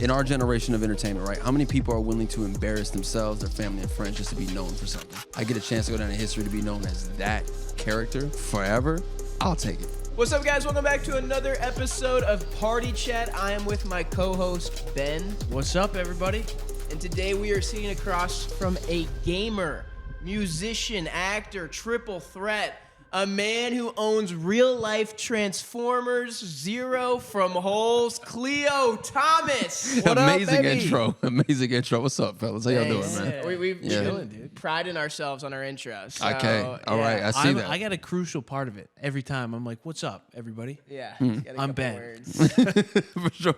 In our generation of entertainment, right, how many people are willing to embarrass themselves, their family and friends just to be known for something? I get a chance to go down in history to be known as that character forever. I'll take it. What's up, guys? Welcome back to another episode of Party Chat. I am with my co-host, Ben. What's up, everybody? And today we are sitting across from a gamer, musician, actor, triple threat, a man who owns real-life Transformers Zero from Holes, Khleo Thomas. What Amazing up, baby? intro. Amazing intro. What's up, fellas? How y'all doing, man? We've Yeah. been priding ourselves on our intro. So, Okay. All right. I see that. I got a crucial part of it every time. I'm like, "What's up, everybody?" Yeah. Got a I'm couple Ben. words.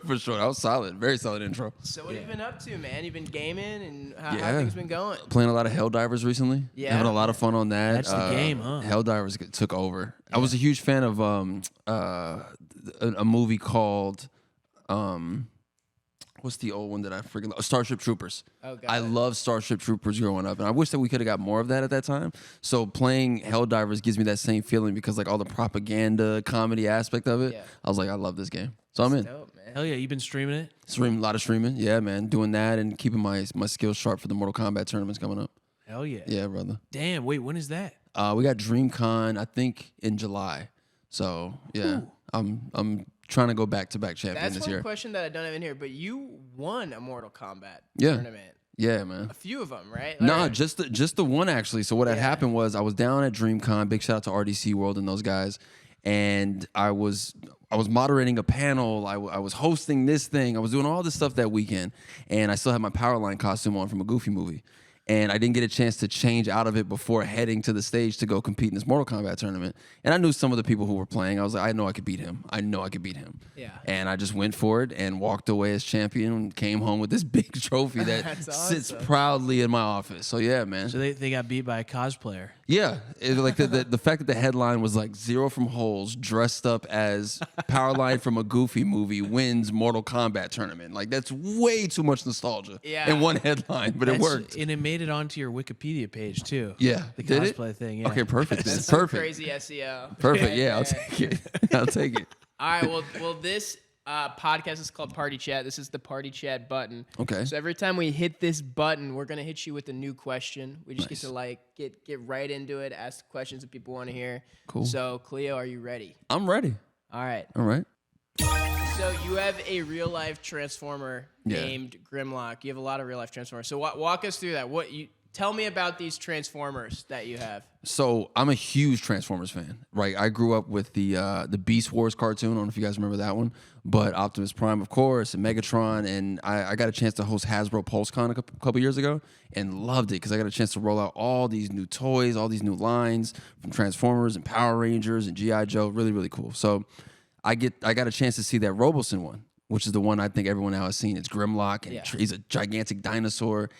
For sure. That was solid. Very solid intro. So what have you been up to, man? You've been gaming, and how Yeah. things been going? Playing a lot of Helldivers recently. Yeah. Having a lot of fun on that. That's the game, huh? Helldivers took over. I was a huge fan of a movie called what's the old one that I freaking love? Starship Troopers. Oh, got I it. love Starship Troopers growing up, and I wish that we could have got more of that at that time. So playing Helldivers gives me that same feeling because like all the propaganda, comedy aspect of it. Yeah. I was like, I love this game. So I'm in. Dope, man. Hell yeah, you been streaming it? A lot of streaming. Yeah, man. Doing that and keeping my skills sharp for the Mortal Kombat tournaments coming up. Hell yeah. Yeah, brother. Damn. Wait, when is that? We got DreamCon, I think, in July. So yeah, Ooh. I'm trying to go back-to-back champion That's this one year. question that I don't have in here, but you won a Mortal Kombat Yeah. tournament. Yeah, man. A few of them, right? No, Or- just the one actually. So what had happened was I was down at DreamCon. Big shout out to RDC World and those guys. And I was moderating a panel. I was hosting this thing. I was doing all this stuff that weekend, and I still had my Powerline costume on from a Goofy movie. And I didn't get a chance to change out of it before heading to the stage to go compete in this Mortal Kombat tournament. And I knew some of the people who were playing. I was like, I know I could beat him. Yeah. And I just went for it and walked away as champion and came home with this big trophy that That's sits awesome. proudly in my office. So yeah, man. So they got beat by a cosplayer. Yeah, like the fact that the headline was like Zero from Holes dressed up as Powerline from a Goofy movie wins Mortal Kombat tournament. Like that's way too much nostalgia in one headline, but it worked. And it made it onto your Wikipedia page, too. Yeah, The did it? cosplay thing, yeah. Okay, perfect. Then. That's some Perfect. crazy SEO. Perfect. Yeah, I'll take it. I'll take it. All right. Well, this podcast is called Party Chat. This is the Party Chat button. Okay. So every time we hit this button, we're gonna hit you with a new question. We just Nice. get to like get right into it, ask the questions that people want to hear. Cool. So Khleo, are you ready? I'm ready. All right. All right. So you have a real life Transformer Yeah. named Grimlock. You have a lot of real life Transformers. So walk us through that. Tell me about these Transformers that you have. So I'm a huge Transformers fan, right? I grew up with the Beast Wars cartoon. I don't know if you guys remember that one, but Optimus Prime, of course, and Megatron. And I got a chance to host Hasbro PulseCon a couple years ago and loved it because I got a chance to roll out all these new toys, all these new lines from Transformers and Power Rangers and G.I. Joe. Really, really cool. So I got a chance to see that Robosen one, which is the one I think everyone now has seen. It's Grimlock, and he's a gigantic dinosaur.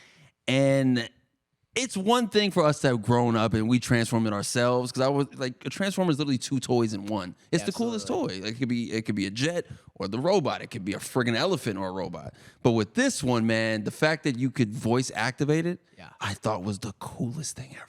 And it's one thing for us to have grown up and we transform it ourselves because I was like a Transformer is literally two toys in one. It's the coolest toy. Like, it could be a jet or the robot. It could be a friggin' elephant or a robot. But with this one, man, the fact that you could voice activate it, I thought was the coolest thing ever.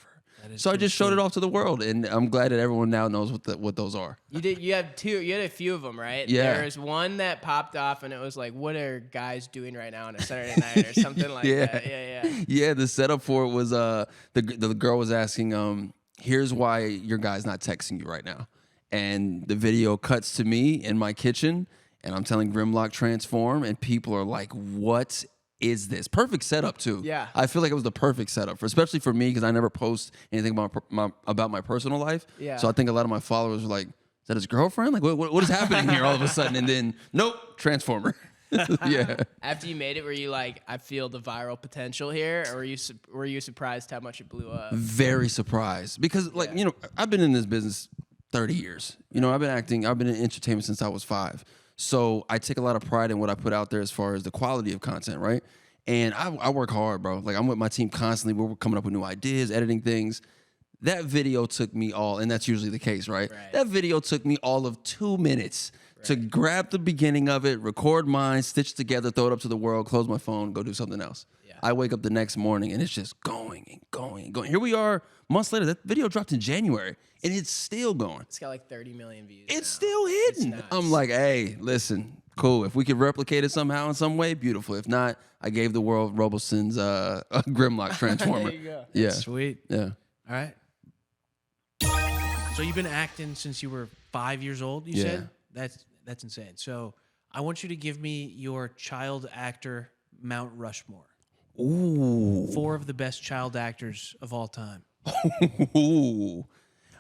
So I just showed it off to the world, and I'm glad that everyone now knows what those are. You did. You had two. You had a few of them, right? Yeah. There was one that popped off, and it was like, "What are guys doing right now on a Saturday night?" or something like that. Yeah. Yeah, the setup for it was the girl was asking, here's why your guy's not texting you right now. And the video cuts to me in my kitchen, and I'm telling Grimlock transform, and people are like, what is this? Perfect setup too. Yeah. I feel like it was the perfect setup, especially for me because I never post anything about my personal life. Yeah. So I think a lot of my followers were like, is that his girlfriend? Like, what is happening here all of a sudden? And then, nope, Transformer. Yeah. After you made it, were you like, I feel the viral potential here, or were you surprised how much it blew up? Very surprised because, like, you know, I've been in this business 30 years. You know, I've been in entertainment since I was 5. So I take a lot of pride in what I put out there as far as the quality of content, right? And I work hard, bro. Like, I'm with my team constantly. We're coming up with new ideas, editing things. That video took me and that's usually the case, right? That video took me all of 2 minutes to grab the beginning of it, record mine, stitch together, throw it up to the world, close my phone, go do something else. I wake up the next morning and it's just going and going and going. Here we are months later. That video dropped in January and it's still going. It's got like 30 million views. It's still hidden. I'm like, hey, listen, Cool. If we could replicate it somehow in some way, beautiful. If not, I gave the world Roboson's Grimlock Transformer. There you go. Yeah. Sweet. Yeah. All right. So you've been acting since you were 5 years old, you said? That's insane. So I want you to give me your child actor Mount Rushmore. Ooh. 4 of the best child actors of all time. Ooh.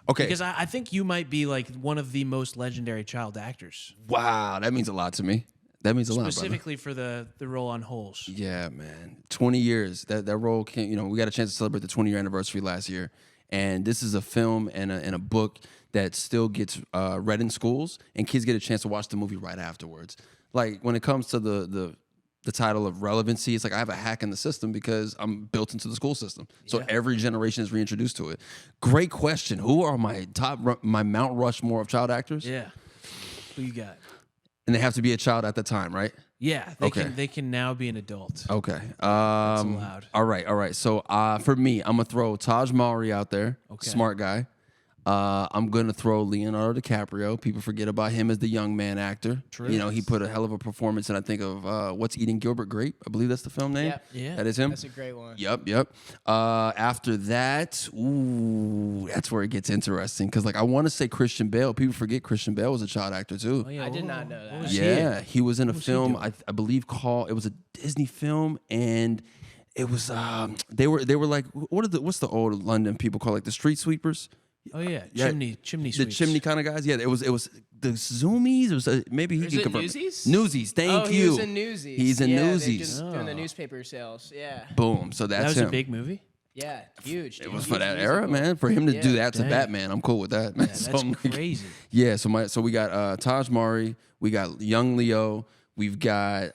Okay. Because I think you might be like one of the most legendary child actors. Wow, that means a lot to me. That means a lot, brother. Specifically for the role on Holes. Yeah, man. 20 years. That role came, we got a chance to celebrate the 20-year anniversary last year. And this is a film and a book that still gets read in schools, and kids get a chance to watch the movie right afterwards. Like, when it comes to the title of relevancy, it's like I have a hack in the system because I'm built into the school system. So every generation is reintroduced to it. Great question. Who are my Mount Rushmore of child actors? Yeah. Who you got? And they have to be a child at the time, right? Yeah, they can now be an adult. Okay. That's allowed. All right. So for me, I'm gonna throw Taj Mowry out there. Okay. Smart guy. I'm gonna throw Leonardo DiCaprio. People forget about him as the young man actor. True. He put a hell of a performance, and I think of What's Eating Gilbert Grape. I believe that's the film name. Yep. Yeah. That is him. That's a great one. Yep. After that, that's where it gets interesting because, I want to say Christian Bale. People forget Christian Bale was a child actor too. Oh, yeah. I did not know that. What was he Yeah, in? he was in a What was he film doing? I believe called. It was a Disney film, and it was they were like what's the old London people call the street sweepers. Oh yeah, Yeah, chimney The sweeps. chimney kind of guys. Yeah, it was the Zoomies. It was maybe he Is can it confirm. Newsies? Newsies. Thank you. He was in Newsies. He's in They're Newsies. just doing the Oh. newspaper sales. Yeah. Boom. So That that's was him. a big movie. Yeah. Huge. It dude. was for Huge that musical. era, man. For him to do Yeah. that to Dang. Batman, I'm cool with that, man. Yeah, So that's I'm like- crazy. Yeah, so we got Taj Mowry, we got young Leo, we've got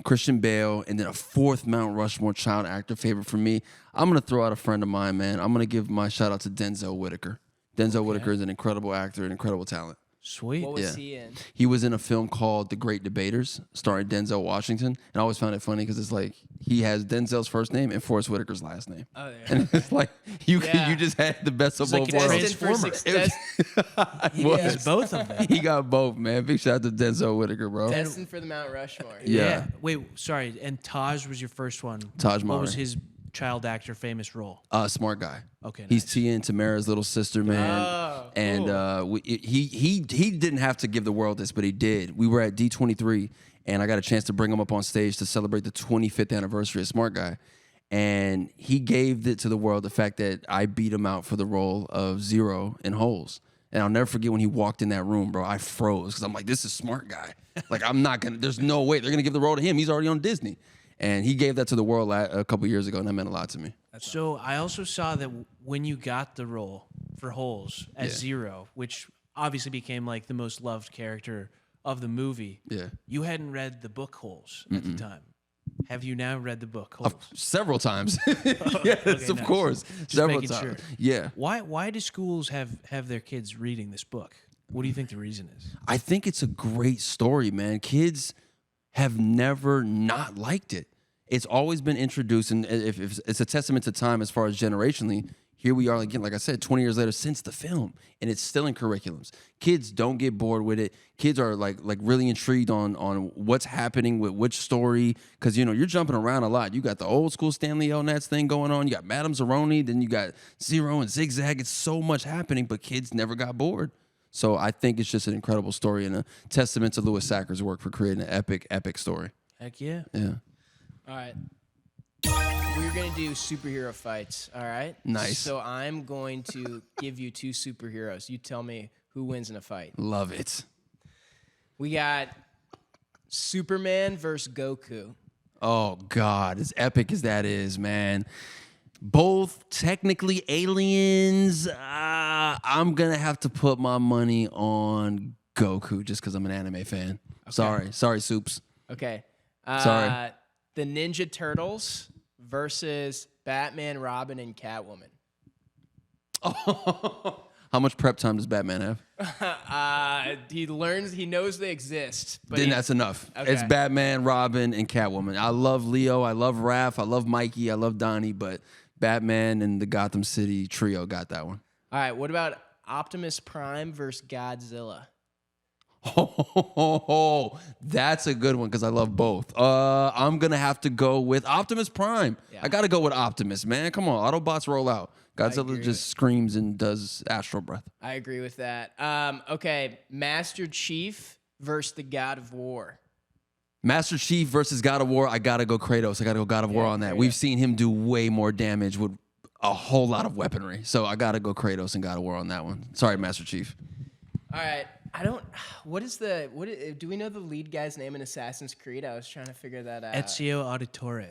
Christian Bale, and then a 4th Mount Rushmore child actor favorite for me. I'm gonna throw out a friend of mine, man. I'm gonna give my shout out to Denzel Whitaker. Denzel Whitaker is an incredible actor, an incredible talent. Sweet. What was Yeah. he in? He was in a film called The Great Debaters, starring Denzel Washington, and I always found it funny because it's like he has Denzel's first name and Forrest Whitaker's last name, Oh, there. and it's like you Yeah. just had the best of It's like both a worlds. Destined for Transformer. success. He was. has both of them. He got both, man. Big shout out to Denzel Whitaker, bro. Destined for the Mount Rushmore. Yeah. Wait, sorry. And Taj was your first one. Taj What was Mowry. his child actor famous role? Smart guy. Okay, He's nice. Tia and Tamara's little sister, man. Oh, and he didn't have to give the world this, but he did. We were at D23, and I got a chance to bring him up on stage to celebrate the 25th anniversary of Smart Guy. And he gave it to the world the fact that I beat him out for the role of Zero in Holes. And I'll never forget when he walked in that room, bro. I froze because I'm like, this is Smart Guy. I'm not gonna. There's no way they're gonna give the role to him. He's already on Disney. And he gave that to the world a couple years ago, and that meant a lot to me. So I also saw that when you got the role for Holes as Zero, which obviously became the most loved character of the movie. Yeah. You hadn't read the book Holes at the time. Have you now read the book Holes? Several times. Yes, Okay, of nice. course. Just Several making times. sure. Yeah. Why do schools have their kids reading this book? What do you think the reason is? I think it's a great story, man. Kids have never not liked it. It's always been introduced, and if it's a testament to time as far as generationally. Here we are again, like I said, 20 years later since the film, and it's still in curriculums. Kids don't get bored with it. Kids are like really intrigued on what's happening with which story, because you're jumping around a lot. You got the old school Stanley L. Nats thing going on. You got Madame Zeroni, then you got Zero and Zigzag. It's so much happening, but kids never got bored. So I think it's just an incredible story and a testament to Louis Sacker's work for creating an epic story. Heck yeah. Yeah. All right. We're going to do superhero fights, all right? Nice. So I'm going to give you 2 superheroes. You tell me who wins in a fight. Love it. We got Superman versus Goku. Oh, God. As epic as that is, man. Both technically aliens. I'm going to have to put my money on Goku just because I'm an anime fan. Sorry, Soups. Okay. Sorry. The Ninja Turtles versus Batman, Robin, and Catwoman. How much prep time does Batman have? He knows they exist. But Then that's enough. Okay. It's Batman, Robin, and Catwoman. I love Leo. I love Raph. I love Mikey. I love Donnie. But Batman and the Gotham City trio got that one. All right, what about Optimus Prime versus Godzilla? Oh, that's a good one because I love both. I'm gonna have to go with Optimus Prime. Yeah. I gotta go with Optimus, man. Come on, Autobots roll out. Godzilla agree. just screams and does astral breath. I agree with that. Okay, Master Chief versus the God of War. Master Chief versus God of War. I gotta go Kratos. I gotta go God of War on that. Kratos. We've seen him do way more damage with a whole lot of weaponry. So I gotta go Kratos and God of War on that one. Sorry, Master Chief. All right. Do we know the lead guy's name in Assassin's Creed? I was trying to figure that out. Ezio Auditore.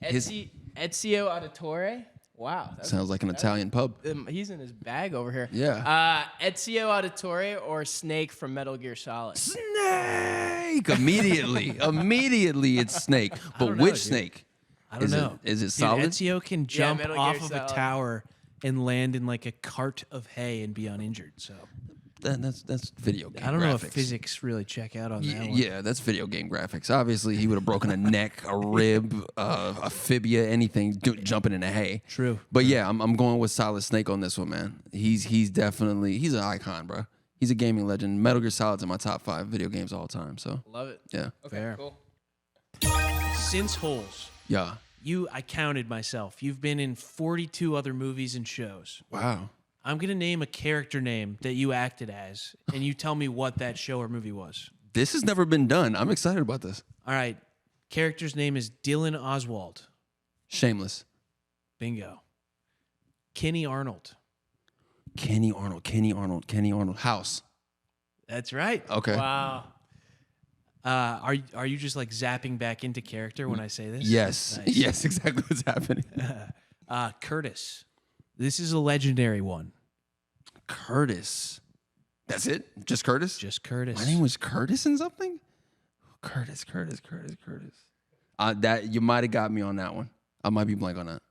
Ezio Auditore? Wow. Sounds like an Italian pub. He's in his bag over here. Yeah. Ezio Auditore or Snake from Metal Gear Solid? Snake! Immediately it's Snake. But don't know, which dude. Snake? I don't know. Is it Dude, solid? Ezio can jump Metal Gear off of a Solid. tower and land in like a cart of hay and be uninjured. So That's video game I don't know if graphics. physics really check out on that one. Yeah, that's video game graphics. Obviously, he would have broken a neck, a rib, a fibia, anything jumping in the hay. True. But yeah, I'm going with Solid Snake on this one, man. He's definitely an icon, bro. He's a gaming legend. Metal Gear Solid's in my top 5 video games of all time. So Love it. yeah, Okay, Fair. cool. Since Holes, yeah. I counted myself. You've been in 42 other movies and shows. Wow. I'm going to name a character name that you acted as, and you tell me what that show or movie was. This has never been done. I'm excited about this. All right. Character's name is Dylan Oswald. Shameless. Bingo. Kenny Arnold. Kenny Arnold. House. That's right. Okay. Wow. Are you just like zapping back into character when I say this? Yes. Nice. Yes, exactly what's happening. Curtis. This is a legendary one. Curtis. That's it? Just Curtis? Just Curtis. My name was Curtis in something? Curtis. That you might have got me on that one. I might be blank on that.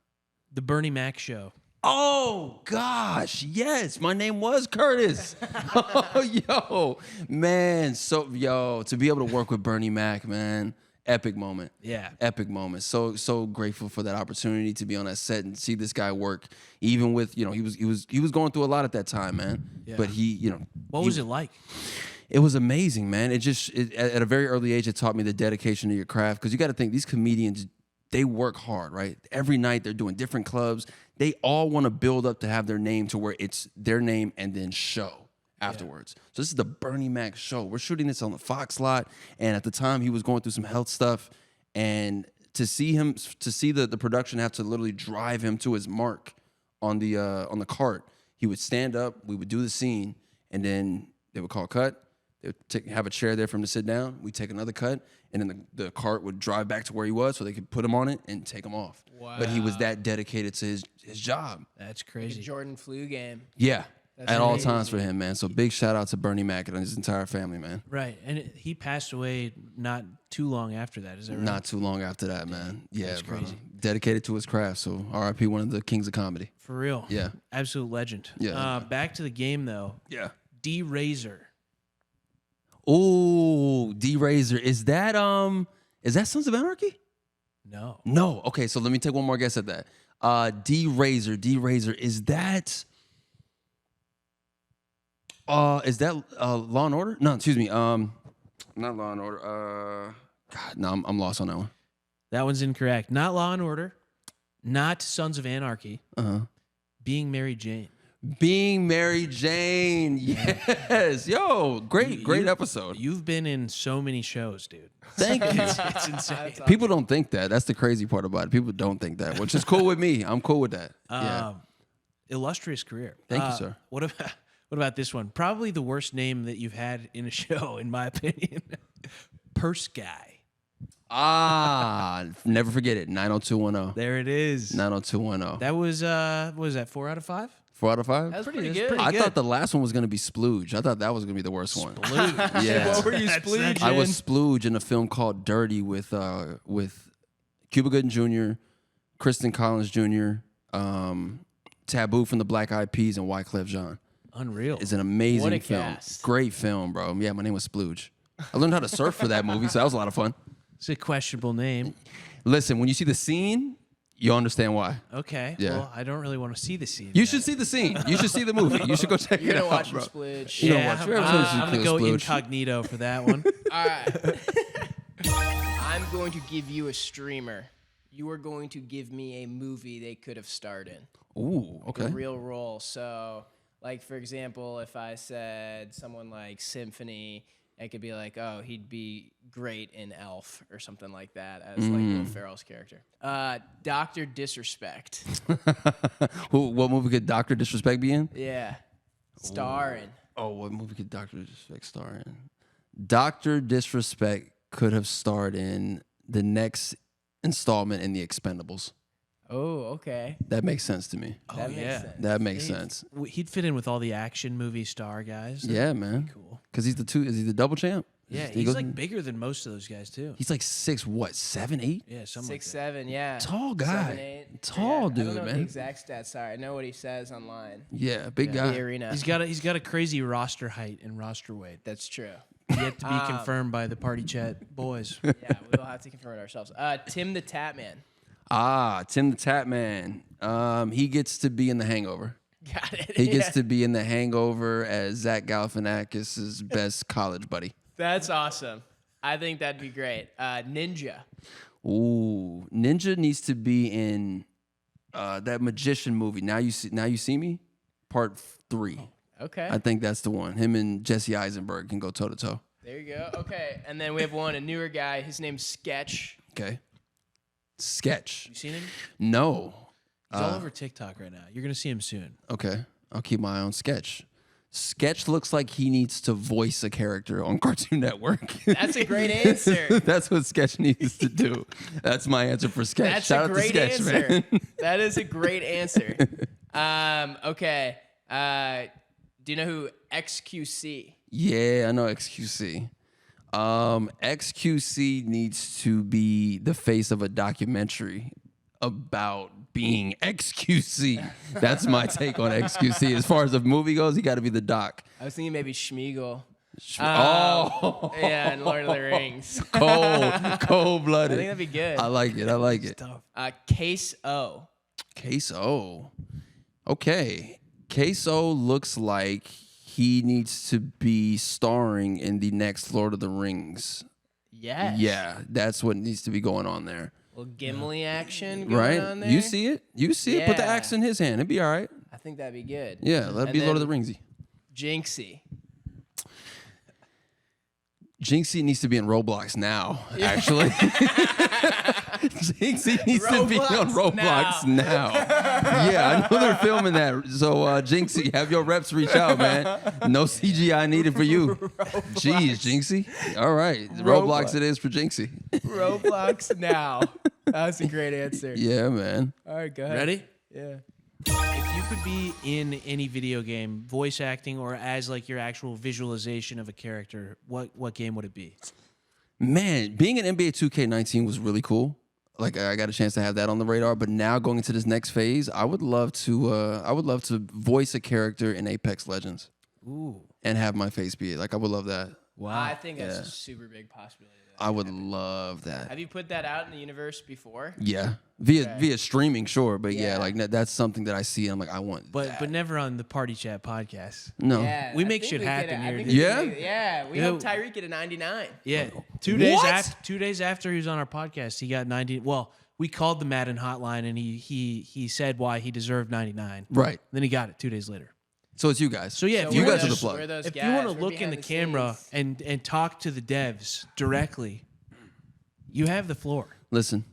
The Bernie Mac Show. Oh gosh, yes, my name was Curtis. Oh, yo, man, to be able to work with Bernie Mac, man, epic moment. Yeah. Epic moment. So grateful for that opportunity to be on that set and see this guy work. Even with he was going through a lot at that time, man. Yeah. But What was it like? It was amazing, man. At a very early age, it taught me the dedication to your craft. Because you got to think, these comedians, they work hard, right? Every night they're doing different clubs. They all want to build up to have their name to where it's their name and then show afterwards. So this is the Bernie Mac show. We're shooting this on the Fox lot. And at the time, he was going through some health stuff. And to see the production have to literally drive him to his mark on the cart, he would stand up, we would do the scene, and then they would call cut. They would have a chair there for him to sit down. We'd take another cut, and then the cart would drive back to where he was so they could put him on it and take him off. Wow. But he was that dedicated to his job. That's The crazy. Jordan flu game. Yeah, at all amazing. times for him, man. So big shout out to Bernie Mac and his entire family, man. Right. And he passed away not too long after that. Is that right? Not too long after that, man. Yeah, That's bro. crazy. Dedicated to his craft. So R.I.P. one of the kings of comedy. For real. Yeah. Absolute legend. Yeah. Back to the game, though. Yeah. D-Razor. Oh, D-Razor. Is that Sons of Anarchy? No. No. Okay, so let me take one more guess at that. D-Razor. Is that Law and Order? No, excuse me. Not Law and Order. God, no, I'm lost on that one. That one's incorrect. Not Law and Order. Not Sons of Anarchy. Being Mary Jane. Being Mary Jane. Yes. Yo, great episode. You've been in so many shows, dude. Thank you. It's insane. People don't think that. That's the crazy part about it. People don't think that, which is cool with me. I'm cool with that. Yeah. Illustrious career. Thank you, sir. What about this one? Probably the worst name that you've had in a show, in my opinion. Purse Guy. Never forget it. 90210. There it is. 90210. That was what was that, 4 out of 5? 4 out of 5? That's pretty that's good. pretty I good. thought the last one was going to be Splooge. I thought that was going to be the worst one. Yeah. What were you That's- splooging? I was Splooge in a film called Dirty with Cuba Gooding Jr., Kristen Collins Jr., Taboo from the Black Eyed Peas, and Wyclef Jean. Unreal. It's an amazing What a film. cast. Great film, bro. Yeah, my name was Splooge. I learned how to surf for that movie, so that was a lot of fun. It's a questionable name. Listen, when you see the scene, You'll understand why. Okay. Yeah. Well, I don't really want to see the scene. You should see the scene. You should see the movie. You should go check You're it gonna out, watch bro. him splooge. You don't Yeah, watch. You're gonna I'm gonna go splooge. incognito for that one. All right. I'm going to give you a streamer. You are going to give me a movie they could have starred in. Ooh, A okay. real role. So, like, for example, if I said someone like Symphony, it could be like, oh, he'd be great in Elf or something like that as like Will Ferrell's character. Dr. Disrespect. What movie could Dr. Disrespect be in? Yeah. Starring. Oh, what movie could Dr. Disrespect star in? Dr. Disrespect could have starred in the next installment in The Expendables. Oh, okay. That makes sense to me. That makes yeah. sense. That makes sense. He'd fit in with all the action movie star guys. Yeah, man. Cool. Because he's is he the double champ? Yeah, He he's goes- like bigger than most of those guys too. He's like 7, 8? Yeah, something 6, like 7, yeah. Tall guy. 7, 8. Tall I dude, don't know what man. the exact stats are. I know what he says online. Yeah, big The guy. arena. that. He's got a crazy roster height and roster weight. That's true. Yet to be confirmed by the party chat boys. Yeah, we'll have to confirm it ourselves. Tim the Tap Man. Tim the Tap Man. He gets to be in The Hangover. Got it. He yeah. gets to be in The Hangover as Zach Galifianakis' best college buddy. That's awesome. I think that'd be great. Ninja. Ooh, Ninja needs to be in that magician movie. Now you see me, part 3. Okay. I think that's the one. Him and Jesse Eisenberg can go toe to toe. There you go. Okay. And then we have a newer guy. His name's Sketch. Okay. Sketch. You seen him? No. He's all over TikTok right now. You're gonna see him soon. Okay. I'll keep my eye on Sketch. Sketch looks like he needs to voice a character on Cartoon Network. That's a great answer. That's what Sketch needs to do. That's my answer for Sketch. That's Shout a out to great Sketch, answer. man. That is a great answer. Okay. Do you know who XQC? Yeah, I know XQC. XQC needs to be the face of a documentary about being XQC. That's my take on XQC. As far as the movie goes, he got to be the doc. I was thinking maybe Schmeagol. Oh, Yeah, and Lord of the Rings. cold-blooded. I think that'd be good. I like it. I like it. Case O. Case O. Okay. Case O looks like he needs to be starring in the next Lord of the Rings. Yes. Yeah, that's what needs to be going on there. Little Gimli action going Right? on there. You see it? You see it? Put the Yeah. axe in his hand. It'd be all right. I think that'd be good. Yeah, let it And be Lord of the then Ringsy. Jinxie. Jinxie needs to be in Roblox now, actually. Jinxie needs to be on Roblox Roblox now. Yeah, I know they're filming that. So, Jinxie, have your reps reach out, man. No CGI needed for you. Jeez, Jinxie. All right. Roblox it is for Jinxie. Roblox now. That's a great answer. Yeah, man. All right, go ahead. Ready? Yeah. If you could be in any video game, voice acting or as like your actual visualization of a character, what game would it be? Man, being in NBA 2K19 was really cool. Like I got a chance to have that on the radar, but now going into this next phase, I would love to voice a character in Apex Legends Ooh. and have my face be it. Like I would love that. Wow. I think that's a super big possibility. I would love that. Have you put that out in the universe before? Yeah, via streaming, sure, but yeah, Yeah. like that's something that I see. And I'm like, I want. But never on the Party Chat podcast. No. Yeah, We I make think shit we could- happen I here, think dude. we Yeah? could make- yeah. We Yeah. helped Tyreek get a 99. Yeah. 2 days after he was on our podcast, he got 90. Well, we called the Madden hotline and he said why he deserved 99. Right. Then he got it 2 days later. So it's you guys. So yeah, So if you you we're guys are wanna- the plug. we're those If you guys. want to We're look in behind the the camera scenes. and talk to the devs directly, you have the floor. Listen,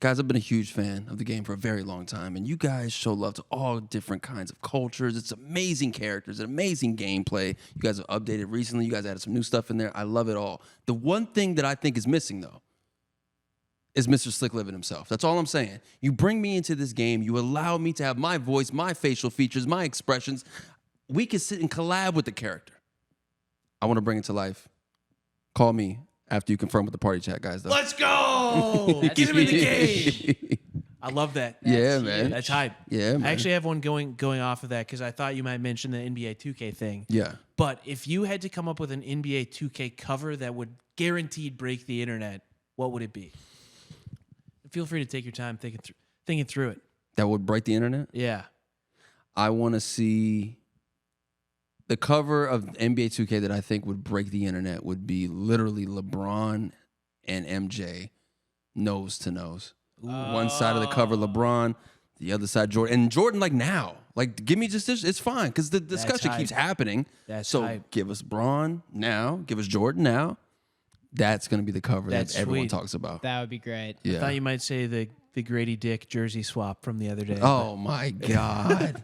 guys, I've been a huge fan of the game for a very long time, and you guys show love to all different kinds of cultures. It's amazing characters, an amazing gameplay. You guys have updated recently. You guys added some new stuff in there. I love it all. The one thing that I think is missing, though, is Mr. Slick Living himself. That's all I'm saying. You bring me into this game. You allow me to have my voice, my facial features, my expressions. We can sit and collab with the character. I want to bring it to life. Call me after you confirm with the party chat, guys, though. Let's go! Get him in the game. I love that. Yeah, man. That's hype. Yeah, man. I actually have one going off of that because I thought you might mention the NBA 2K thing. Yeah. But if you had to come up with an NBA 2K cover that would guaranteed break the internet, what would it be? Feel free to take your time Thinking through it. that would break the internet? Yeah. I want to see the cover of NBA 2K that I think would break the internet would be literally LeBron and MJ nose to nose. One side of the cover, LeBron, the other side, Jordan. And Jordan, like now. Like, give me just this. It's fine because the discussion keeps happening. That's so hype. give us Braun now. Give us Jordan now. That's going to be the cover That's that everyone sweet. talks about. That would be great. Yeah. I thought you might say the Grady Dick jersey swap from the other day. Oh my God.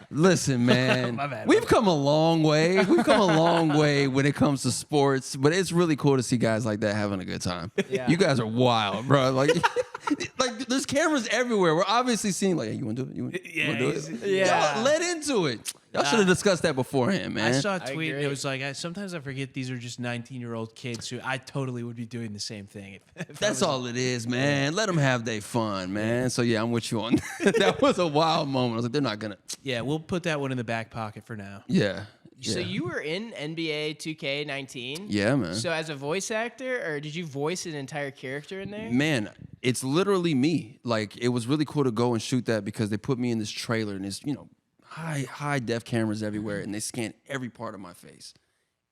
Listen, man. My bad. We've come a long way. We've come a long way when it comes to sports, but it's really cool to see guys like that having a good time. Yeah. You guys are wild, bro. Like there's cameras everywhere. We're obviously seeing like, hey, you want to do it? You want to do it? Yeah. Y'all let into it. Y'all should have discussed that beforehand, man. I saw a tweet and agree. it was like, sometimes I forget these are just 19-year-old kids who I totally would be doing the same thing. If That's all it is, man. Let them have their fun, man. So yeah, I'm with you on that. That was a wild moment. I was like, they're not gonna. Yeah, we'll put that one in the back pocket for now. Yeah. So Yeah. you were in NBA 2K19? Yeah, man. So as a voice actor, or did you voice an entire character in there? Man, it's literally me. Like, it was really cool to go and shoot that because they put me in this trailer and it's, high def cameras everywhere and they scanned every part of my face.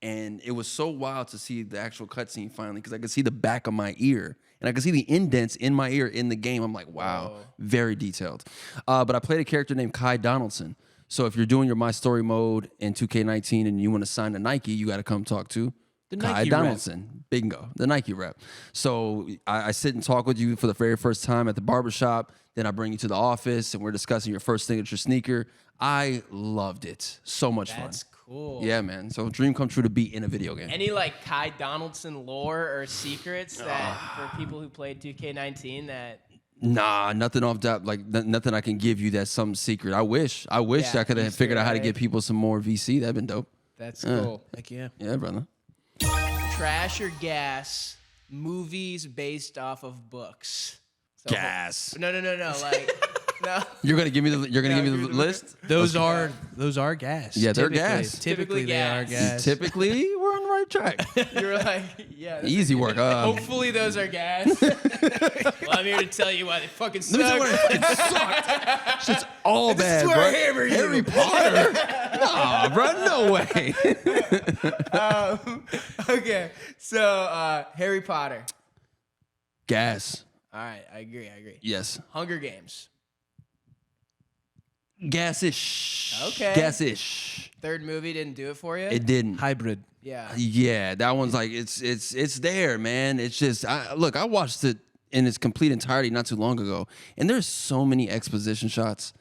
And it was so wild to see the actual cutscene finally because I could see the back of my ear and I could see the indents in my ear in the game. I'm like, wow, very detailed. But I played a character named Kai Donaldson. So if you're doing your My Story mode in 2K19 and you want to sign to Nike, you got to come talk to The Kai Nike rep. Donaldson. Bingo, the Nike rep. So I sit and talk with you for the very first time at the barbershop. Then I bring you to the office and we're discussing your first signature sneaker. I loved it. So much That's fun. cool. Yeah, man. So dream come true to be in a video game. Any like Kai Donaldson lore or secrets that for people who played 2K19 that Nah, nothing off that. Like nothing I can give you that's some secret. I wish Yeah, I could have Easter figured out how to egg. get people some more VC. That'd been dope. that's cool. Heck yeah. Yeah, brother. Trash or gas movies based off of books. So, Gas. No. Like no. You're gonna give me the. You're gonna give me give the me the- list. Those are gas. Yeah, they're Typically. gas. Typically, they are Typically gas. Typically, we're on the right track. You were like, yeah. that's Easy work. Hopefully those are gas. Well, I'm here to tell you why they fucking suck. Let me tell you what it sucked. Shit's all bad, where bro. I hammer you. Harry Potter? Nah, bro, no way. Okay, so Harry Potter. Gas. All right, I agree. Yes. Hunger Games. Gas-ish. Okay. Gas-ish. Third movie didn't do it for you. It didn't. Hybrid. Yeah. Yeah, that one's like it's there, man. It's just look, I watched it in its complete entirety not too long ago, and there's so many exposition shots.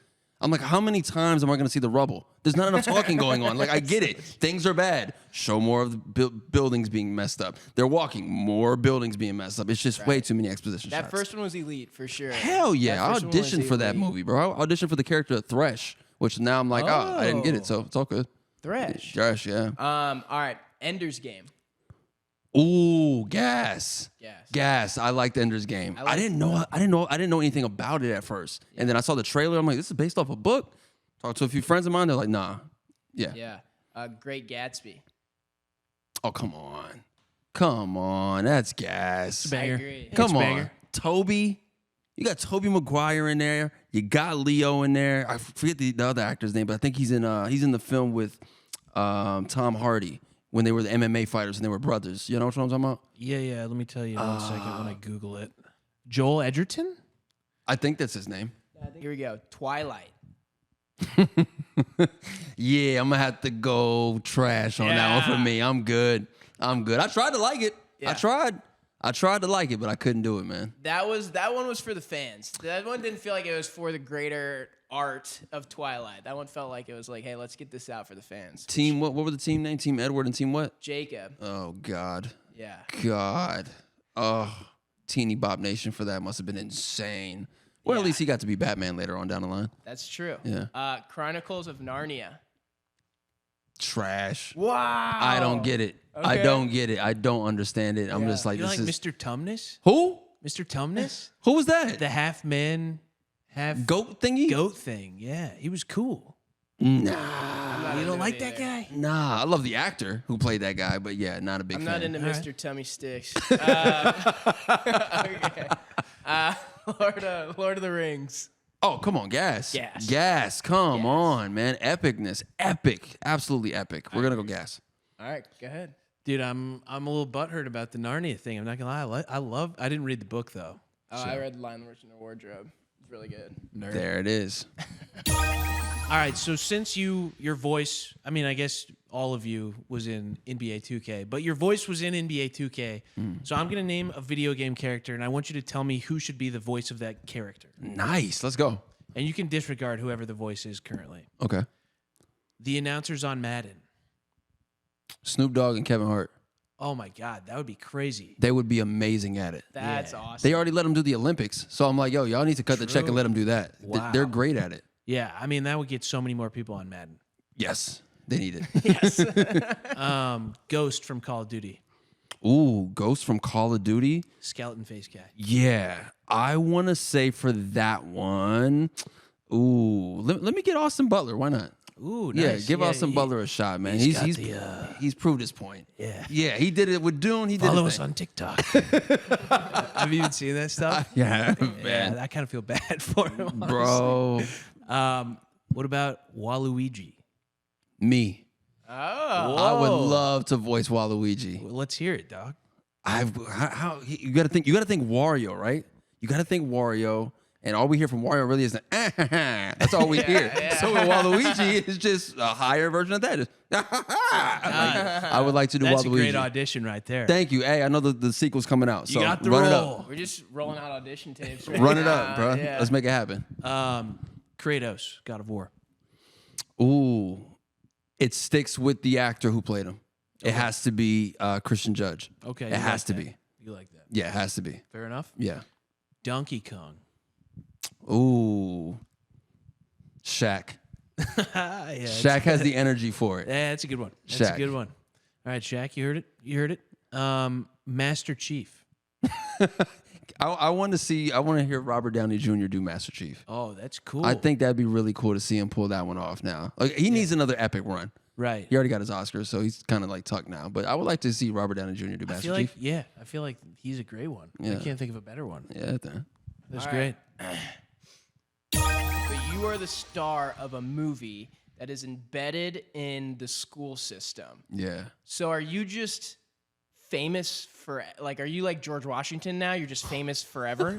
I'm like, how many times am I going to see the rubble? There's not enough talking going on. Like, I get it. Things are bad. Show more of the buildings being messed up. They're walking, more buildings being messed up. It's just way too many exposition That shots. first one was elite for sure. Hell yeah. That I first one was auditioned for that elite. movie, bro. I auditioned for the character of Thresh, which now I'm like, I didn't get it, so it's all good. Thresh. Thresh, yeah. All right. Ender's Game. Ooh, gas. Yes. Gas. I liked Ender's Game. I I didn't know anything about it at first. And then I saw the trailer. I'm like, this is based off a book. Talked to a few friends of mine. They're like, nah. Yeah. Yeah. Great Gatsby. Oh, come on. Come on. That's gas. Banger. I agree. Come It's a on. banger. Toby. You got Toby Maguire in there. You got Leo in there. I forget the other actor's name, but I think he's in the film with Tom Hardy when they were the MMA fighters and they were brothers. You know what I'm talking about? Yeah. Let me tell you in 1 second when I Google it. Joel Edgerton? I think that's his name. Here we go. Twilight. Yeah, I'm gonna have to go trash on that one for Yeah. me. I'm good. I tried to like it. Yeah. I tried to like it, but I couldn't do it, man. That one was for the fans. That one didn't feel like it was for the greater art of Twilight. That one felt like it was like, hey, let's get this out for the fans. Team what were the team name? Team Edward and Team what? Jacob. Oh God. Yeah. God. Oh, Teeny Bop Nation for that must have been insane. Well, at Yeah. least he got to be Batman later on down the line. That's true. Yeah. Chronicles of Narnia. Trash. Wow. I don't get it. I Okay. don't get it. I don't understand it. I'm Yeah. just like, You this like is Mr. Tumnus? who? Mr. Tumnus? Who was that? The half man, half Goat thingy? goat thing. Yeah, he was cool. Nah. You don't like that guy? Nah, I love the actor who played that guy, but yeah, not a big I'm fan. not into All right. Mr. Tummy Sticks. Okay. Lord of the Rings. Oh, come on, gas. Gas. Gas. Come on, man. Epicness. Epic. Absolutely epic. We're going to go gas. All right, go ahead. Dude, I'm a little butthurt about the Narnia thing. I'm not gonna lie. I didn't read the book though. Oh, I read The Lion, the Witch, and the Wardrobe. It's really good. Nerd. There it is. All right, so since your voice, I mean, I guess all of you was in NBA 2K, but your voice was in NBA 2K. So I'm gonna name a video game character, and I want you to tell me who should be the voice of that character. Nice. Let's go. And you can disregard whoever the voice is currently. Okay. The announcers on Madden. Snoop Dogg and Kevin Hart. Oh my God, that would be crazy. They would be amazing at it. That's awesome. They already let them do the Olympics. So I'm like, yo, y'all need to cut the check and let them do that. Wow. They're great at it. Yeah, I mean that would get so many more people on Madden. Yes. They need it. Ghost from Call of Duty. Ooh, Ghost from Call of Duty. Skeleton face guy. Yeah. I want to say for that one, let me get Austin Butler. Why not? Ooh, Yeah, nice. give Austin Butler a shot, man. He's proved his point. Yeah. Yeah, he did it with Dune. He did Follow his us thing. on TikTok. Have you even seen that stuff? Yeah, Yeah, man. I kind of feel bad for him, Bro. What about Waluigi? Me. Oh. I would love to voice Waluigi. Well, let's hear it, dog. You got to think Wario, right? You got to think Wario. And all we hear from Wario really is the that's all we hear. So with Waluigi, it's just a higher version of that. Just, I would like to do That's Waluigi. a great audition right there. Thank you. Hey, I know the sequel's coming out. So You got the run it role. up. We're just rolling out audition tapes. Right Run it now. up, bro. Yeah. Let's make it happen. Kratos, God of War. Ooh. It sticks with the actor who played him. It has to be Christian Judge. Okay. It you has like to that. be. You like that. Yeah, it has to be. Fair enough. Yeah. Donkey Kong. Ooh. Shaq. Yeah, Shaq has the energy for it. that's a good one. That's a Shaq. good one. All right, Shaq, you heard it? You heard it? Master Chief. I want to hear Robert Downey Jr. do Master Chief. Oh, that's cool. I think that'd be really cool to see him pull that one off now. Like he needs another epic run. right. He already got his Oscars, so he's kind of like tucked now. But I would like to see Robert Downey Jr. do I Master feel Chief. like I feel like he's a great one. I Yeah. can't think of a better one. Yeah, That's All great. right. But you are the star of a movie that is embedded in the school system. yeah. So are you just famous for, like, are you like George Washington now? You're just famous forever?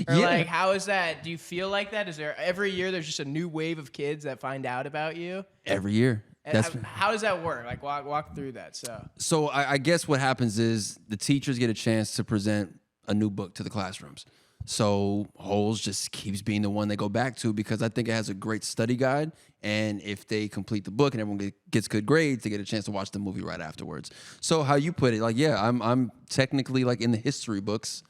Or Yeah. like, how is that? Do you feel like that? Is there every year there's just a new wave of kids that find out about you? Every year. And how does that work? Like, walk through that. So I guess what happens is the teachers get a chance to present a new book to the classrooms. So Holes just keeps being the one they go back to because I think it has a great study guide. And if they complete the book and everyone gets good grades, they get a chance to watch the movie right afterwards. So how you put it, like, yeah, I'm technically like in the history books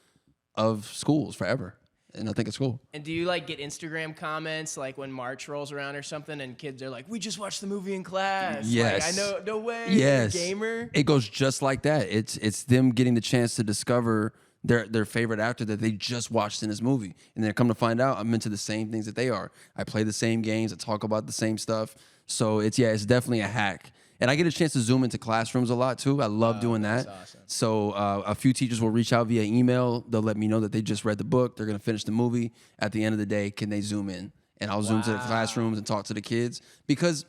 of schools forever. And I think it's cool. And do you like get Instagram comments like when March rolls around or something and kids are like, we just watched the movie in class. Yes. Like, I know, no way. Yes. You're a gamer. It goes just like that. It's them getting the chance to discover their favorite actor that they just watched in this movie. And then come to find out I'm into the same things that they are. I play the same games. I talk about the same stuff. So it's definitely a hack. And I get a chance to zoom into classrooms a lot too. I love doing that. awesome. So a few teachers will reach out via email. They'll let me know that they just read the book. They're going to finish the movie. At the end of the day, can they zoom in? And I'll zoom to the classrooms and talk to the kids because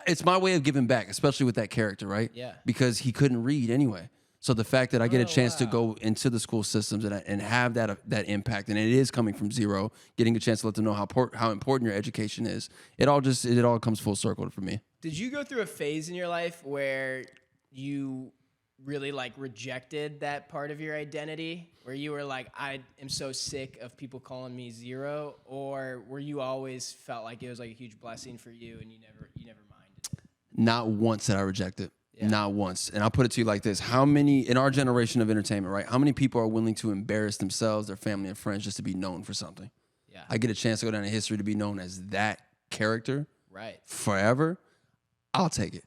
it's my way of giving back, especially with that character, right? Yeah. Because he couldn't read anyway. So the fact that I get a chance to go into the school systems and have that impact, and it is coming from zero, getting a chance to let them know how important your education is, it all comes full circle for me. Did you go through a phase in your life where you really like rejected that part of your identity, where you were like, I am so sick of people calling me zero, or were you always felt like it was like a huge blessing for you and you never minded it? Not once did I reject it. Not once. And I'll put it to you like this. How many, in our generation of entertainment, right? How many people are willing to embarrass themselves, their family and friends just to be known for something? Yeah. I get a chance to go down in history to be known as that character Right. forever. I'll take it.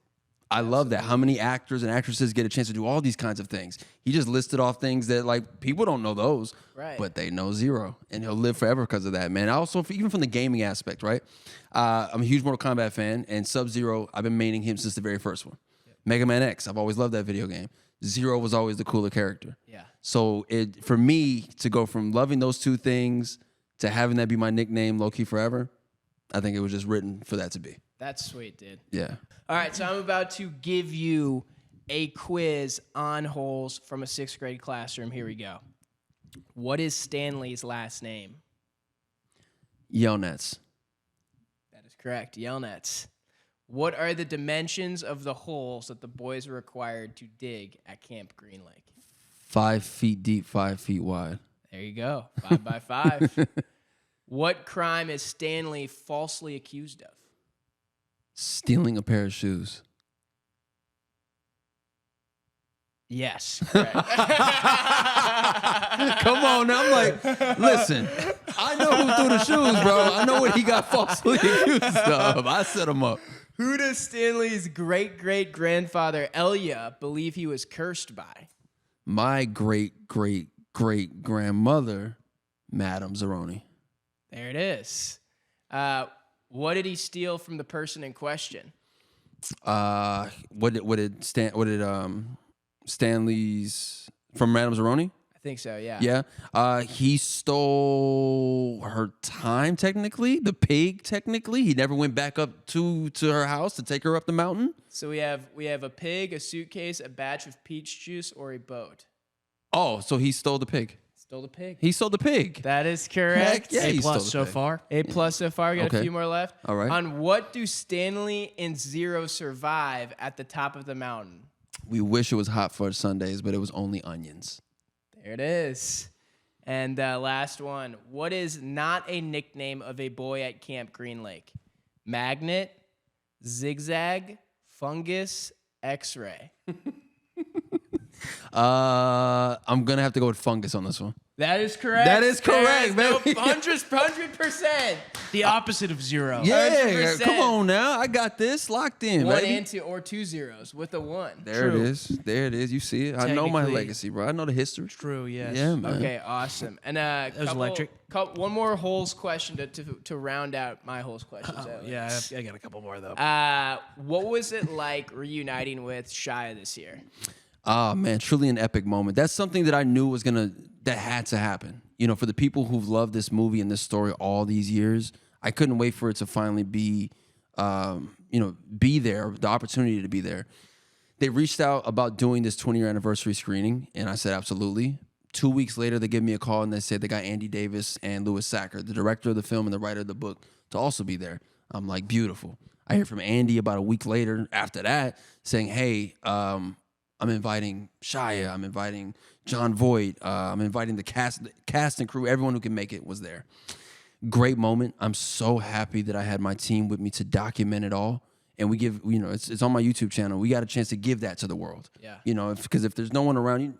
I love that. How many actors and actresses get a chance to do all these kinds of things? He just listed off things that like people don't know those, Right. but they know zero, and he'll live forever because of that, man. I also, even from the gaming aspect, right? I'm a huge Mortal Kombat fan, and Sub-Zero, I've been maining him since the very first one. Mega Man X, I've always loved that video game. Zero was always the cooler character. Yeah. So for me to go from loving those two things to having that be my nickname low-key forever, I think it was just written for that to be. That's sweet, dude. Yeah. All right, so I'm about to give you a quiz on holes from a 6th grade classroom. Here we go. What is Stanley's last name? Yelnats. That is correct, Yelnats. What are the dimensions of the holes that the boys were required to dig at Camp Green Lake? 5 feet deep, 5 feet wide. There you go, 5 by 5. What crime is Stanley falsely accused of? Stealing a pair of shoes. Yes, correct. Come on, now. I'm like, listen, I know who threw the shoes, bro. I know what he got falsely accused of. I set him up. Who does Stanley's great-great-grandfather, Elia, believe he was cursed by? My great-great-great-grandmother, Madame Zeroni. There it is. What did he steal from the person in question? What did Stanley's from Madame Zeroni? I think so, yeah. Yeah. He stole her time, technically. The pig, technically. He never went back up to her house to take her up the mountain. So we have a pig, a suitcase, a batch of peach juice, or a boat. Oh, so he stole the pig. Stole the pig. He stole the pig. That is correct. Heck yeah, he stole A+ the so pig. far. A+ so far. We got a Okay. few more left. All right. On what do Stanley and Zero survive at the top of the mountain? We wish it was hot fudge sundaes, but it was only onions. There it is. And last one. What is not a nickname of a boy at Camp Green Lake? Magnet, zigzag, fungus, X-ray. I'm gonna have to go with fungus on this one. That is correct. That is correct, No, baby. 100%. The opposite of 0. Yeah, 100%. come on now. I got this locked in, One baby. and two, or 2 zeros with a 1. There True. it is. There it is. You see it. I know my Technically- legacy, bro. I know the history. True, yes. Yeah, man. Okay, awesome. And was electric. one more holes question to round out my holes questions. Yeah, I got a couple more, though. What was it like reuniting with Shia this year? Oh man, truly an epic moment. That's something that I knew that had to happen. You know, for the people who've loved this movie and this story all these years, I couldn't wait for it to finally be there, the opportunity to be there. They reached out about doing this 20-year anniversary screening, and I said absolutely. 2 weeks later, they gave me a call and they said they got Andy Davis and Louis Sacker, the director of the film and the writer of the book, to also be there. I'm like, beautiful. I hear from Andy about a week later after that saying, hey, I'm inviting Shia. I'm inviting John Voight. I'm inviting the cast and crew. Everyone who can make it was there. Great moment. I'm so happy that I had my team with me to document it all. And we give, it's on my YouTube channel. We got a chance to give that to the world. Yeah. Because if there's no one around you,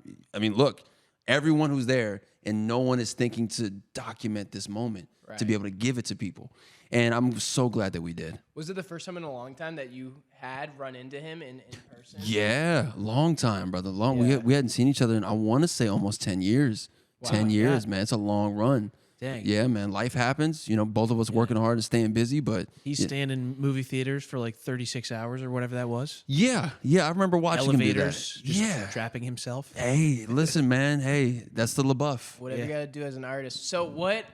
look, everyone who's there and no one is thinking to document this moment to be able to give it to people. And I'm so glad that we did. Was it the first time in a long time that you had run into him in person? Yeah, long time, brother. Yeah. We hadn't seen each other in, I want to say, almost 10 years. Wow, 10 years, yeah. man. It's a long run. Dang. Yeah, man. Life happens. Both of us working hard and staying busy, but He's staying in movie theaters for like 36 hours or whatever that was. yeah, I remember watching him do that. Elevators, just Yeah. trapping himself. Hey, listen, man. Hey, that's the LaBeouf. Whatever you gotta do as an artist. So what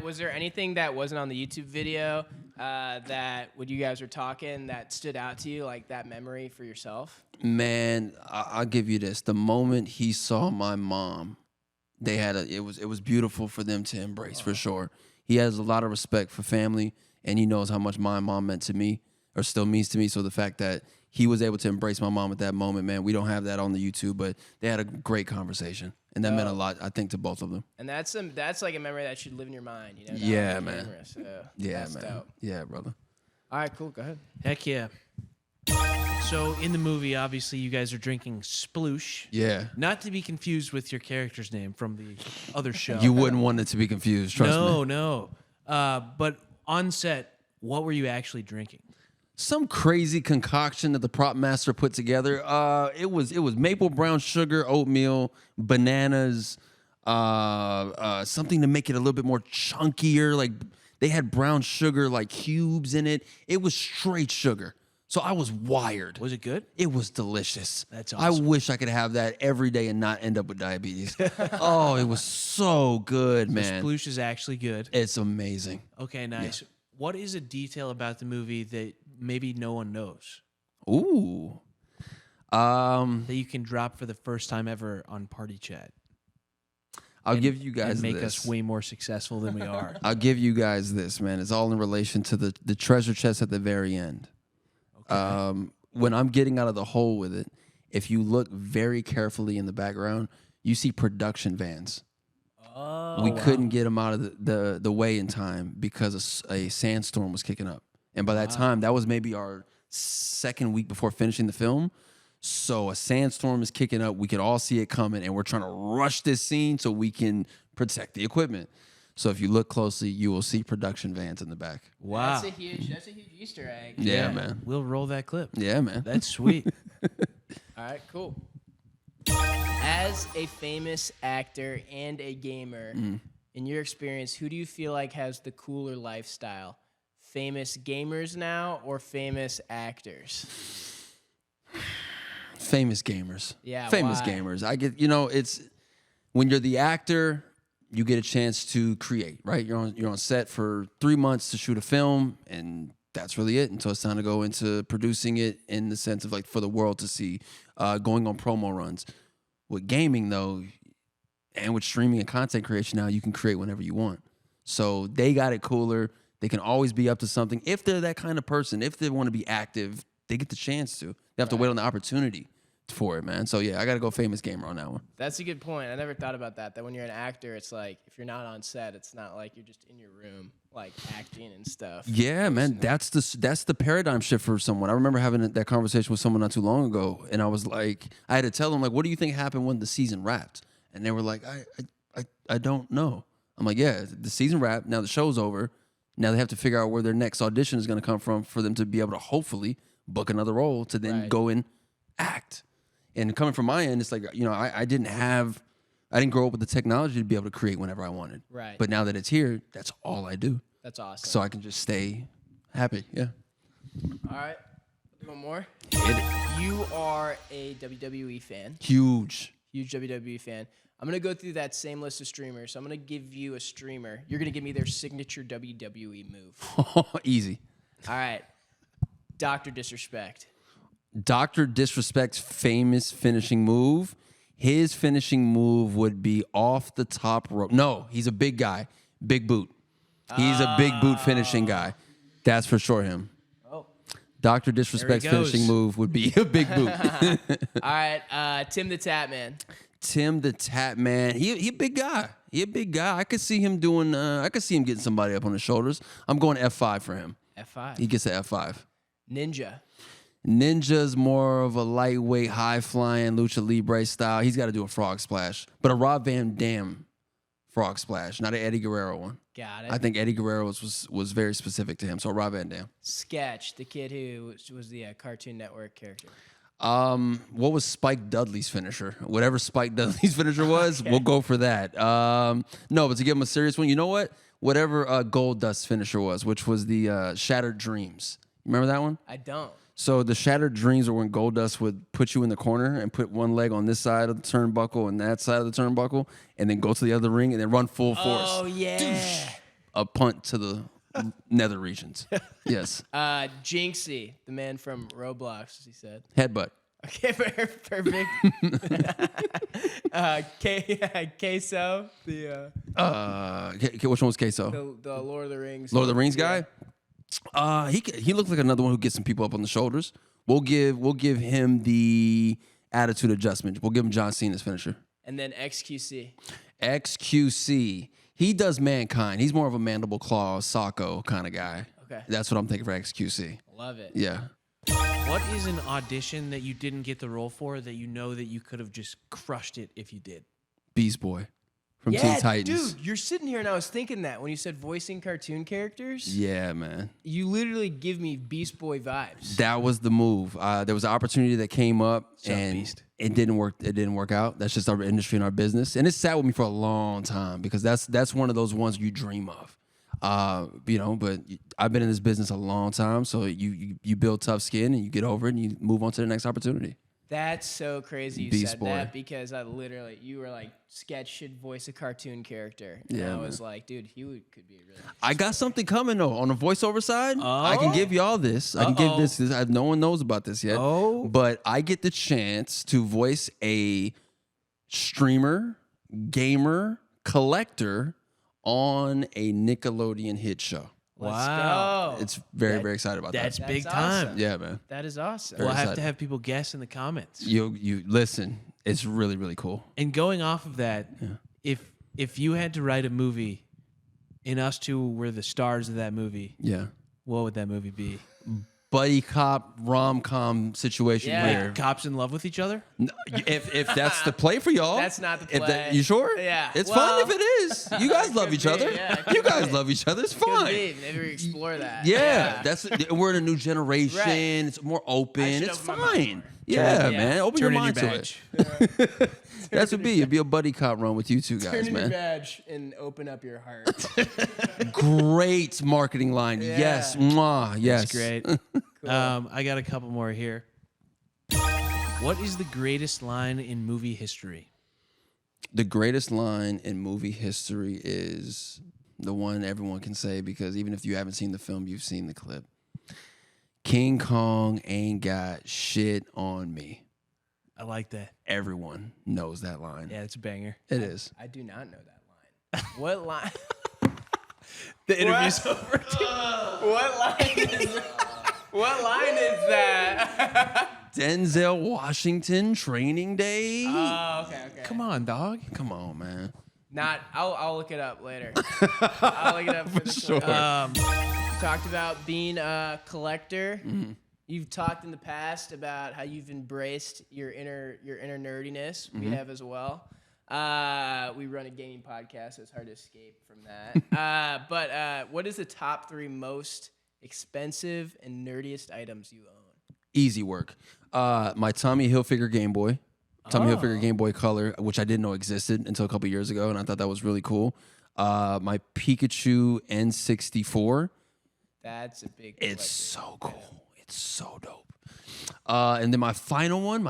was there anything that wasn't on the YouTube video that when you guys were talking that stood out to you, like that memory for yourself? Man, I'll give you this. The moment he saw my mom, it was beautiful for them to embrace, for sure. He has a lot of respect for family, and he knows how much my mom meant to me, or still means to me. So the fact that he was able to embrace my mom at that moment, man, we don't have that on the YouTube, but they had a great conversation, and that meant a lot, I think, to both of them. And that's like a memory that should live in your mind, not Yeah, on the man. camera, so Yeah, that's man. dope. Yeah, brother. All right, cool. Go ahead. Heck yeah. So in the movie, obviously, you guys are drinking sploosh. Yeah. Not to be confused with your character's name from the other show. You wouldn't want it to be confused, trust me. No. But on set, what were you actually drinking? Some crazy concoction that the prop master put together. It was maple brown sugar, oatmeal, bananas, something to make it a little bit more chunkier. Like they had brown sugar like cubes in it. It was straight sugar. So I was wired. Was it good? It was delicious. That's I awesome. wish I could have that every day and not end up with diabetes. Oh, it was so good, man. Sploosh is actually good. It's amazing. Okay, nice. What is a detail about the movie that maybe no one knows Ooh. that you can drop for the first time ever on Party Chat? I'll give you guys and make this. us way more successful than we are. I'll give you guys this, man. It's all in relation to the treasure chest at the very end. When I'm getting out of the hole with it, if you look very carefully in the background, you see production vans. Oh, We couldn't get them out of the way in time because a sandstorm was kicking up. And by that time, that was maybe our second week before finishing the film. So a sandstorm is kicking up. We could all see it coming, and we're trying to rush this scene so we can protect the equipment. So if you look closely, you will see production vans in the back. wow. That's a huge Easter egg. Yeah, man. We'll roll that clip. Yeah, man. That's sweet. All right, cool. As a famous actor and a gamer, in your experience, who do you feel like has the cooler lifestyle? Famous gamers now or famous actors? Famous gamers. Yeah, Famous why? gamers. I get, it's when you're the actor, you get a chance to create, right? You're on set for 3 months to shoot a film, and that's really it until it's time to go into producing it in the sense of like for the world to see, going on promo runs. With gaming though, and with streaming and content creation now, you can create whenever you want. So they got it cooler. They can always be up to something. If they're that kind of person, if they want to be active, they get the chance to. They have to wait on the opportunity for it, man. So yeah, I got to go famous gamer on that one. That's a good point. I never thought about that. That when you're an actor, it's like if you're not on set, it's not like you're just in your room like acting and stuff. Yeah, man, that's the paradigm shift for someone. I remember having that conversation with someone not too long ago, and I was like, I had to tell them like, what do you think happened when the season wrapped? And they were like, I don't know. I'm like, yeah, the season wrapped. Now the show's over. Now they have to figure out where their next audition is going to come from for them to be able to hopefully book another role to then go and act. And coming from my end, it's like, I didn't grow up with the technology to be able to create whenever I wanted. Right. But now that it's here, that's all I do. That's awesome. So I can just stay happy. Yeah. All right, one more. Hit it. You are a WWE fan, Huge. huge WWE fan. I'm gonna go through that same list of streamers. So I'm gonna give you a streamer. You're gonna give me their signature WWE move. Easy. All right, Dr. Disrespect. Dr. Disrespect's famous finishing move. His finishing move would be off the top rope. No, he's a big guy. Big boot. He's a big boot finishing guy. That's for sure him. Oh. Dr. Disrespect's goes. finishing move would be a big boot. All right, Tim the Tap Man. Tim the Tap Man. He a big guy. He a big guy. I could see him doing. I could see him getting somebody up on his shoulders. I'm going F5 for him. F5. He gets an F5. Ninja. Ninja's more of a lightweight, high-flying lucha libre style. He's got to do a frog splash, but a Rob Van Dam frog splash, not an Eddie Guerrero one. Got it. I think Eddie Guerrero was very specific to him, so Rob Van Dam. Sketch, the kid who was the Cartoon Network character. What was Spike Dudley's finisher? Whatever Spike Dudley's finisher was, we'll go for that. No, but to give him a serious one, you know what? Whatever Gold Dust's finisher was, which was the Shattered Dreams. You remember that one? I don't. So the Shattered Dreams are when Goldust would put you in the corner and put one leg on this side of the turnbuckle and that side of the turnbuckle, and then go to the other ring and then run full force. Oh yeah. A punt to the nether regions. Yes. Jinxie, the man from Roblox, as he said. Headbutt. Okay, perfect. Queso, Which one was Queso? the Lord of the Rings. Lord of the Rings guy? He looks like another one who gets some people up on the shoulders. We'll give him the attitude adjustment. We'll give him John Cena's finisher. And then XQC. XQC. He does Mankind. He's more of a mandible claw, Socko kind of guy. Okay. That's what I'm thinking for XQC. Love it. Yeah. What is an audition that you didn't get the role for that you know that you could have just crushed it if you did? Beast Boy from Yeah, Teen Titans. dude, you're sitting here and I was thinking that when you said voicing cartoon characters, Yeah, man. you literally give me Beast Boy vibes. That was the move. There was an opportunity that came up Shut up, and Beast. it didn't work. It didn't work out. That's just our industry and our business. And it sat with me for a long time because that's one of those ones you dream of. But I've been in this business a long time, so you build tough skin and you get over it and you move on to the next opportunity. That's so crazy you Beast said boy. that because you were like, sketch should voice a cartoon character. And Yeah, I was man. like, dude, he could be a really I got something coming though on the voiceover side. I can give y'all this. I can give this. No one knows about this yet. But I get the chance to voice a streamer, gamer, collector on a Nickelodeon hit show. Let's go. It's very excited about That's that. big That's time. awesome. Yeah, man. That is awesome. We'll have excited. to have people guess in the comments. You listen. It's really cool. And going off of that, if you had to write a movie and us two were the stars of that movie, Yeah. what would that movie be? Buddy cop rom-com situation Yeah. where Cops in love with each other? if that's the play for y'all. That's not the If play. you sure? Yeah. It's Well, fine if it is. You guys love each be, other. yeah, it could You guys be. love each other. It's Could fine. be. Maybe we explore that. Yeah, we're in a new generation. Right. It's more open. I should It's open my mind fine. more. Yeah, Yeah. man. Open Turn your in your mind to badge. it. That's what it'd be a buddy cop run with you two Turn guys, in your man. badge and open up your heart. Great marketing line. Yeah. Yes. Mwah. Yes. That's great. I got a couple more here. What is the greatest line in movie history? The greatest line in movie history is the one everyone can say because even if you haven't seen the film, you've seen the clip. King Kong ain't got shit on me. I like that. Everyone knows that line. Yeah, it's a banger. It is. I do not know that line. What line? The interview's What? over. What line is that? What line is that? Denzel Washington Training Day. Oh, okay. Come on, dog. Come on, man. I'll look it up later. I'll look it up for sure. Talked about being a collector. Mm-hmm. You've talked in the past about how you've embraced your inner nerdiness. We have as well. We run a gaming podcast, so it's hard to escape from that. But what is the top 3 most expensive and nerdiest items you own? Easy work. My Tommy Hilfiger Game Boy. Tommy Hilfiger Game Boy Color, which I didn't know existed until a couple years ago, and I thought that was really cool. My Pikachu N64. That's a big. It's collector. so cool. It's so dope. And then my final one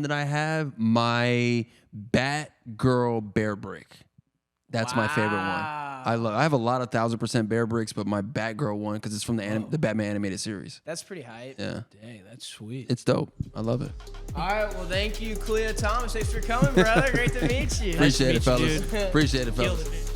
that I have, my Batgirl Bear Brick. That's my favorite one. I have a lot of 1000% Bear Bricks, but my Batgirl one because it's from the Batman animated series. That's pretty hype. Yeah, Dang, that's sweet. it's dope. I love it. All right. Well, thank you, Khleo Thomas. Thanks for coming, brother. Great to meet you. Appreciate it, meet you, fellas. dude. Appreciate it, Killed fellas. it, man.